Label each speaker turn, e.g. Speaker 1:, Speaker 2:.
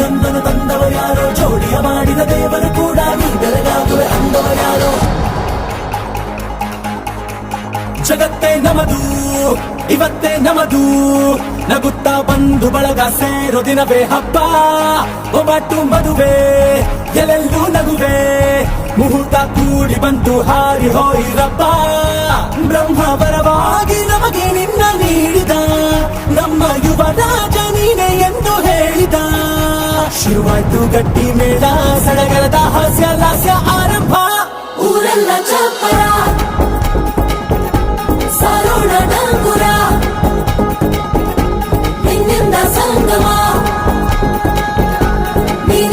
Speaker 1: ಪ್ರತಿಯೊಂದನ್ನು ತಂದವರ್ಯಾರೋ, ಜೋಡಿಯ ಮಾಡಿದ ದೇವರು ಕೂಡ ನೀ ಬೆಳಗಾಗುವೆ ಅಂದವರ್ಯಾರೋ. ಜಗತ್ತೇ ನಮದು ಇವತ್ತೇ ನಮದು, ನಗುತ್ತಾ ಬಂಧು ಬಳಗ ಸೇರೋ ದಿನವೇ ಹಬ್ಬ. ಒಬ್ಬಟ್ಟು ಮದುವೆ ಎಲ್ಲೆಲ್ಲೂ ನಗುವೆ, ಮುಹೂರ್ತ ಕೂಡಿ ಬಂತು ಹಾರಿ ಹೋಯಿರಪ್ಪ. ಬ್ರಹ್ಮ ವರವಾಗಿ ನಮಗೆ ನಿನ್ನ ನೀಡಿದ, ನಮ್ಮ ಯುವ ರಾಜ ನೀನೆ ಎಂದು ಹೇಳಿದ. ಶುರುವಾಯ್ತು ಗಟ್ಟಿ ಮೇಳ, ಸಡಗರದ ಹಾಸ್ಯ ಲಾಸ್ಯ ಆರಂಭ. ಊರೆಲ್ಲ ಚಪ್ಪರ